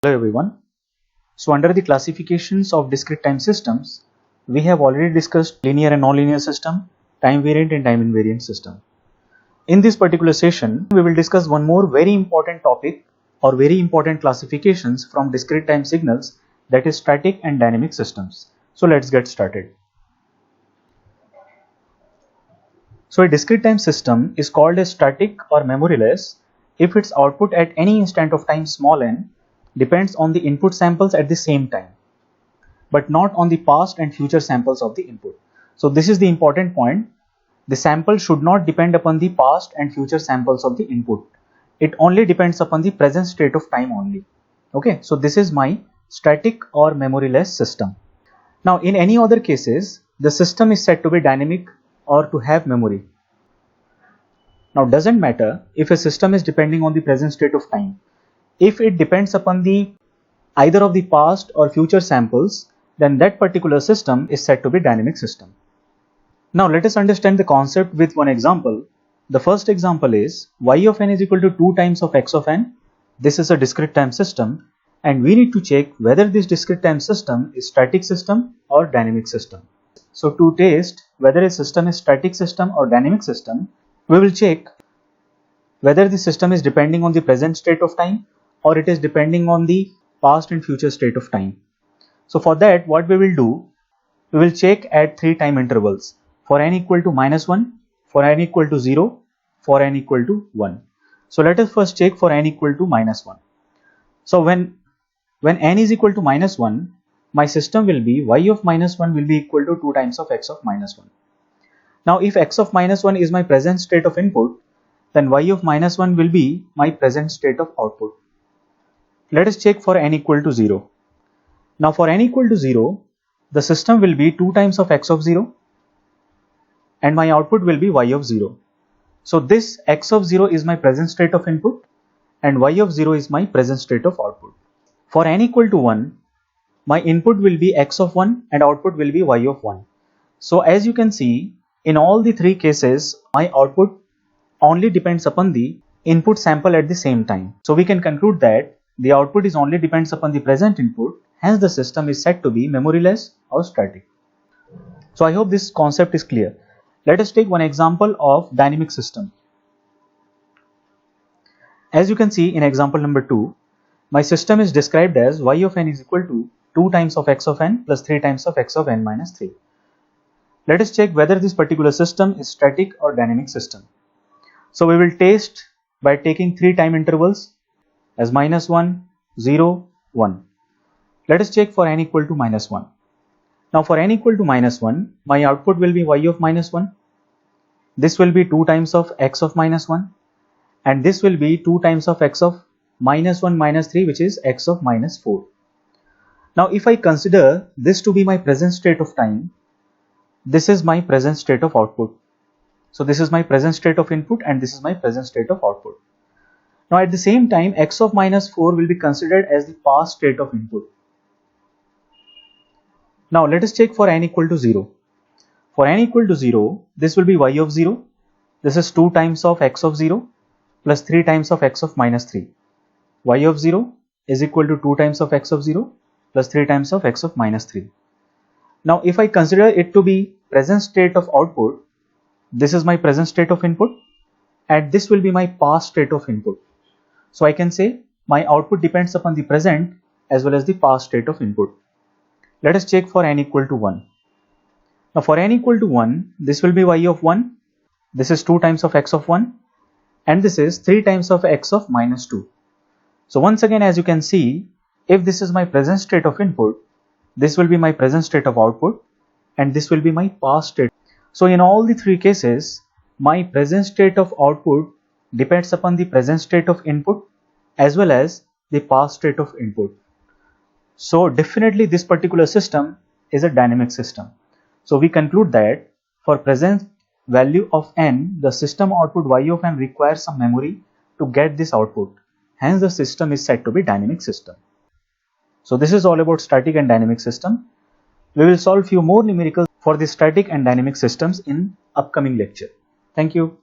Hello everyone. So under the classifications of discrete time systems, we have already discussed linear and nonlinear system, time variant and time invariant system. In this particular session, we will discuss one more very important topic or very important classifications from discrete time signals, that is static and dynamic systems. So let's get started. So a discrete time system is called a static or memoryless if its output at any instant of time small n depends on the input samples at the same time, but not on the past and future samples of the input. So this is the important point. The sample should not depend upon the past and future samples of the input. It only depends upon the present state of time only. Okay, so this is my static or memoryless system. Now in any other cases, the system is said to be dynamic or to have memory. Now doesn't matter if a system is depending on the present state of time. If it depends upon the either of the past or future samples, then that particular system is said to be dynamic system. Now let us understand the concept with one example. The first example is y of n is equal to 2 times of x of n. This is a discrete time system and we need to check whether this discrete time system is static system or dynamic system. So to test whether a system is static system or dynamic system, we will check whether the system is depending on the present state of time or it is depending on the past and future state of time. So for that, what we will do, we will check at 3 time intervals for n equal to -1, for n equal to 0, for n equal to 1. So let us first check for n equal to -1. So when n is equal to -1, my system will be y of -1 will be equal to 2 times of x of -1. Now if x of -1 is my present state of input, then y of -1 will be my present state of output. Let us check for n equal to 0. Now for n equal to 0, the system will be 2 times of x of 0 and my output will be y of 0. So this x of 0 is my present state of input and y of 0 is my present state of output. For n equal to 1, my input will be x of 1 and output will be y of 1. So as you can see, in all the 3 cases, my output only depends upon the input sample at the same time. So we can conclude that the output is only depends upon the present input, hence the system is said to be memoryless or static. So I hope this concept is clear. Let us take one example of dynamic system. As you can see in example number 2, my system is described as y of n is equal to 2 times of x of n plus 3 times of x of n minus 3. Let us check whether this particular system is static or dynamic system. So we will test by taking 3 time intervals as -1, 0, 1. Let us check for n equal to -1. Now for n equal to -1, my output will be y of -1. This will be 2 times of x of -1 and this will be 2 times of x of -1 minus 3, which is x of -4. Now if I consider this to be my present state of time, this is my present state of output. So this is my present state of input and this is my present state of output. Now at the same time, x of -4 will be considered as the past state of input. Now let us check for n equal to 0. For n equal to 0, this will be y of 0. This is 2 times of x of 0 plus 3 times of x of -3. Y of 0 is equal to 2 times of x of 0 plus 3 times of x of -3. Now if I consider it to be present state of output, this is my present state of input and this will be my past state of input. So I can say my output depends upon the present as well as the past state of input. Let us check for n equal to 1. Now for n equal to 1, this will be y of 1. This is 2 times of x of 1 and this is 3 times of x of -2. So once again, as you can see, if this is my present state of input, this will be my present state of output and this will be my past state. So in all the 3 cases, my present state of output depends upon the present state of input as well as the past state of input. So definitely this particular system is a dynamic system. So we conclude that for present value of n, the system output y of n requires some memory to get this output. Hence the system is said to be dynamic system. So this is all about static and dynamic system. We will solve few more numericals for the static and dynamic systems in upcoming lecture. Thank you.